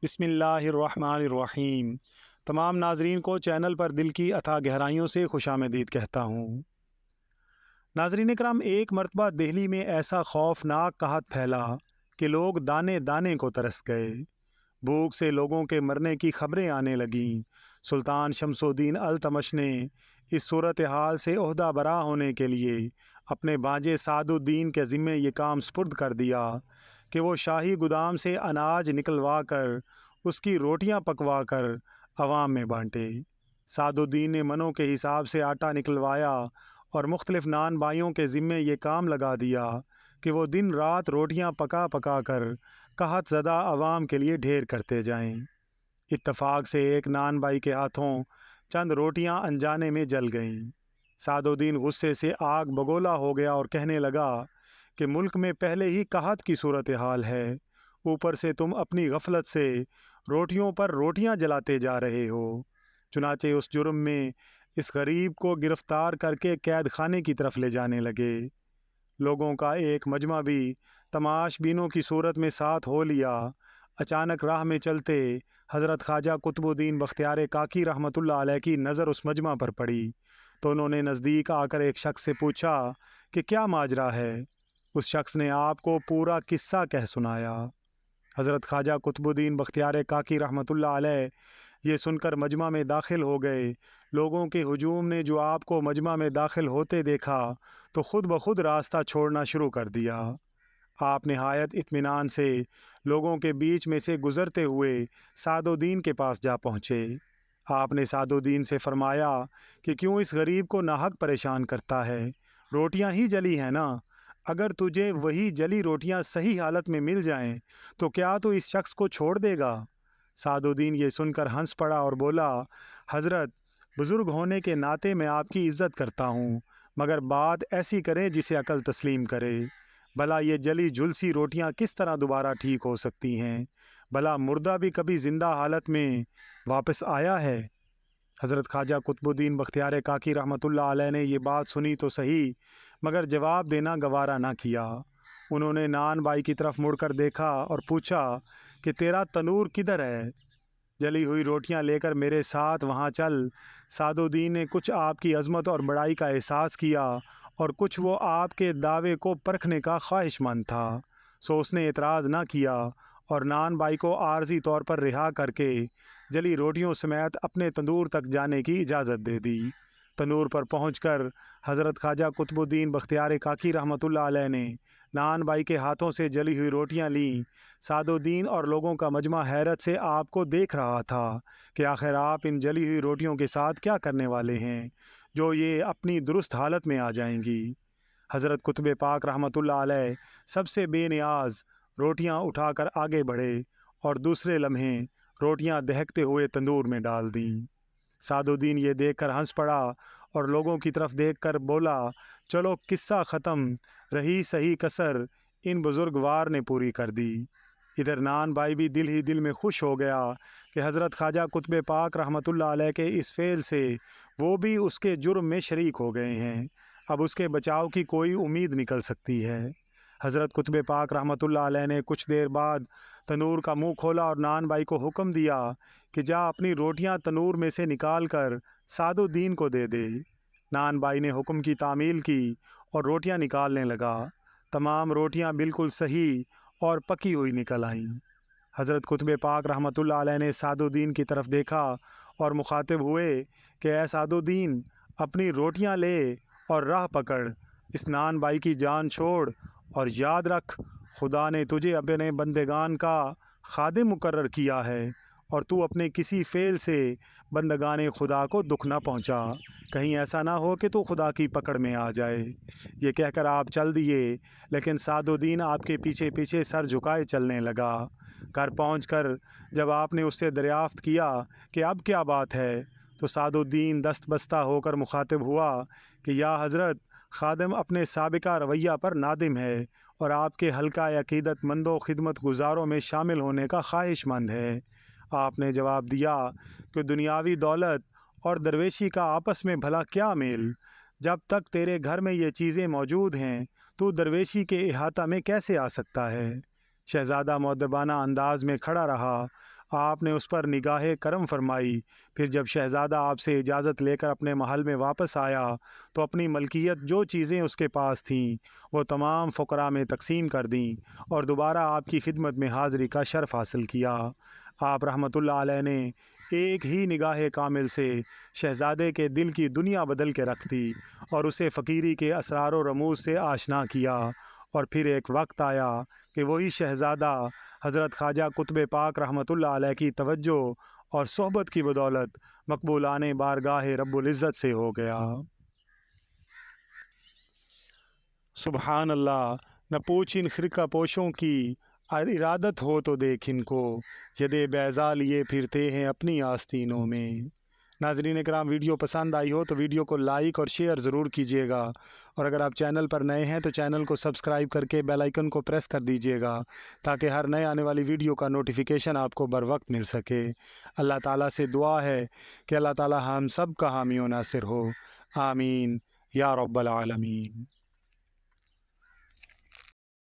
بسم اللہ الرحمن الرحیم۔ تمام ناظرین کو چینل پر دل کی اتھا گہرائیوں سے خوش آمدید کہتا ہوں۔ ناظرین اکرام، ایک مرتبہ دہلی میں ایسا خوفناک قحط پھیلا کہ لوگ دانے دانے کو ترس گئے۔ بھوک سے لوگوں کے مرنے کی خبریں آنے لگیں۔ سلطان شمس الدین التمش نے اس صورتحال سے عہدہ برا ہونے کے لیے اپنے بھانجے سعد الدین کے ذمے یہ کام سپرد کر دیا کہ وہ شاہی گودام سے اناج نکلوا کر اس کی روٹیاں پکوا کر عوام میں بانٹے۔ سعد الدین نے منوں کے حساب سے آٹا نکلوایا اور مختلف نان بھائیوں کے ذمے یہ کام لگا دیا کہ وہ دن رات روٹیاں پکا پکا کر قحط زدہ عوام کے لیے ڈھیر کرتے جائیں۔ اتفاق سے ایک نان بھائی کے ہاتھوں چند روٹیاں انجانے میں جل گئیں۔ سعد الدین غصے سے آگ بگولا ہو گیا اور کہنے لگا کہ ملک میں پہلے ہی قحط کی صورتحال ہے، اوپر سے تم اپنی غفلت سے روٹیوں پر روٹیاں جلاتے جا رہے ہو۔ چنانچہ اس جرم میں اس غریب کو گرفتار کر کے قید خانے کی طرف لے جانے لگے۔ لوگوں کا ایک مجمع بھی تماش بینوں کی صورت میں ساتھ ہو لیا۔ اچانک راہ میں چلتے حضرت خواجہ قطب الدین بختیار کاکی رحمۃ اللہ علیہ کی نظر اس مجمع پر پڑی تو انہوں نے نزدیک آ کر ایک شخص سے پوچھا کہ کیا ماجرا ہے۔ اس شخص نے آپ کو پورا قصہ کہہ سنایا۔ حضرت خواجہ قطب الدین بختیار کاکی رحمۃ اللہ علیہ یہ سن کر مجمع میں داخل ہو گئے۔ لوگوں کے ہجوم نے جو آپ کو مجمع میں داخل ہوتے دیکھا تو خود بخود راستہ چھوڑنا شروع کر دیا۔ آپ نہایت اطمینان سے لوگوں کے بیچ میں سے گزرتے ہوئے سعد الدین کے پاس جا پہنچے۔ آپ نے سعد الدین سے فرمایا کہ کیوں اس غریب کو ناحق پریشان کرتا ہے؟ روٹیاں ہی جلی ہیں نا؟ اگر تجھے وہی جلی روٹیاں صحیح حالت میں مل جائیں تو کیا تو اس شخص کو چھوڑ دے گا؟ سعد الدین یہ سن کر ہنس پڑا اور بولا، حضرت، بزرگ ہونے کے ناطے میں آپ کی عزت کرتا ہوں، مگر بات ایسی کریں جسے عقل تسلیم کرے۔ بھلا یہ جلی جھلسی روٹیاں کس طرح دوبارہ ٹھیک ہو سکتی ہیں؟ بھلا مردہ بھی کبھی زندہ حالت میں واپس آیا ہے؟ حضرت خواجہ قطب الدین بختیار کاکی رحمۃ اللہ علیہ نے یہ بات سنی تو صحیح، مگر جواب دینا گوارا نہ کیا۔ انہوں نے نان بھائی کی طرف مڑ کر دیکھا اور پوچھا کہ تیرا تنور کدھر ہے؟ جلی ہوئی روٹیاں لے کر میرے ساتھ وہاں چل۔ سعد الدین نے کچھ آپ کی عظمت اور بڑائی کا احساس کیا اور کچھ وہ آپ کے دعوے کو پرکھنے کا خواہش مند تھا، سو اس نے اعتراض نہ کیا اور نان بھائی کو عارضی طور پر رہا کر کے جلی روٹیوں سمیت اپنے تندور تک جانے کی اجازت دے دی۔ تنور پر پہنچ کر حضرت خواجہ قطب الدین بختیار کاکی رحمۃ اللہ علیہ نے نان بھائی کے ہاتھوں سے جلی ہوئی روٹیاں لیں۔ سعد الدین اور لوگوں کا مجمع حیرت سے آپ کو دیکھ رہا تھا کہ آخر آپ ان جلی ہوئی روٹیوں کے ساتھ کیا کرنے والے ہیں جو یہ اپنی درست حالت میں آ جائیں گی۔ حضرت قطب پاک رحمۃ اللہ علیہ سب سے بے نیاز روٹیاں اٹھا کر آگے بڑھے اور دوسرے لمحے روٹیاں دہکتے ہوئے تندور میں ڈال دیں۔ سعد الدین یہ دیکھ کر ہنس پڑا اور لوگوں کی طرف دیکھ کر بولا، چلو قصہ ختم، رہی صحیح کسر ان بزرگوار نے پوری کر دی۔ ادھر نان بھائی بھی دل ہی دل میں خوش ہو گیا کہ حضرت خواجہ قطب پاک رحمۃ اللہ علیہ کے اس فعل سے وہ بھی اس کے جرم میں شریک ہو گئے ہیں، اب اس کے بچاؤ کی کوئی امید نکل سکتی ہے۔ حضرت قطب پاک رحمۃ اللہ علیہ نے کچھ دیر بعد تنور کا منہ کھولا اور نان بھائی کو حکم دیا کہ جا اپنی روٹیاں تنور میں سے نکال کر سعد الدین کو دے دے۔ نان بھائی نے حکم کی تعمیل کی اور روٹیاں نکالنے لگا۔ تمام روٹیاں بالکل صحیح اور پکی ہوئی نکل آئیں۔ حضرت قطب پاک رحمۃ اللہ علیہ نے سعد الدین کی طرف دیکھا اور مخاطب ہوئے کہ اے سعد الدین، اپنی روٹیاں لے اور راہ پکڑ، اس نان بھائی کی جان چھوڑ اور یاد رکھ، خدا نے تجھے اپنے بندگان کا خادم مقرر کیا ہے اور تو اپنے کسی فعل سے بندگان خدا کو دکھ نہ پہنچا، کہیں ایسا نہ ہو کہ تو خدا کی پکڑ میں آ جائے۔ یہ کہہ کر آپ چل دیے، لیکن سعد الدین آپ کے پیچھے پیچھے سر جھکائے چلنے لگا۔ گھر پہنچ کر جب آپ نے اس سے دریافت کیا کہ اب کیا بات ہے تو سعد الدین دست بستہ ہو کر مخاطب ہوا کہ یا حضرت، خادم اپنے سابقہ رویہ پر نادم ہے اور آپ کے حلقہ عقیدت مندوں خدمت گزاروں میں شامل ہونے کا خواہش مند ہے۔ آپ نے جواب دیا کہ دنیاوی دولت اور درویشی کا آپس میں بھلا کیا میل؟ جب تک تیرے گھر میں یہ چیزیں موجود ہیں تو درویشی کے احاطہ میں کیسے آ سکتا ہے؟ شہزادہ مؤدبانہ انداز میں کھڑا رہا۔ آپ نے اس پر نگاہ کرم فرمائی۔ پھر جب شہزادہ آپ سے اجازت لے کر اپنے محل میں واپس آیا تو اپنی ملکیت جو چیزیں اس کے پاس تھیں وہ تمام فقراء میں تقسیم کر دیں اور دوبارہ آپ کی خدمت میں حاضری کا شرف حاصل کیا۔ آپ رحمۃ اللہ علیہ نے ایک ہی نگاہ کامل سے شہزادے کے دل کی دنیا بدل کے رکھ دی اور اسے فقیری کے اسرار و رموز سے آشنا کیا۔ اور پھر ایک وقت آیا کہ وہی شہزادہ حضرت خواجہ قطب پاک رحمۃ اللہ علیہ کی توجہ اور صحبت کی بدولت مقبولان بارگاہ رب العزت سے ہو گیا۔ سبحان اللہ، نہ پوچھ ان خرقہ پوشوں کی، ارادت ہو تو دیکھ ان کو، یدے بیضا لیے پھرتے ہیں اپنی آستینوں میں۔ ناظرین اکرام، ویڈیو پسند آئی ہو تو ویڈیو کو لائک اور شیئر ضرور کیجیے گا، اور اگر آپ چینل پر نئے ہیں تو چینل کو سبسکرائب کر کے بیل آئیکن کو پریس کر دیجیے گا تاکہ ہر نئے آنے والی ویڈیو کا نوٹیفیکیشن آپ کو بر وقت مل سکے۔ اللہ تعالیٰ سے دعا ہے کہ اللہ تعالیٰ ہم سب کا حامی و ناصر ہو، آمین یا رب العالمین۔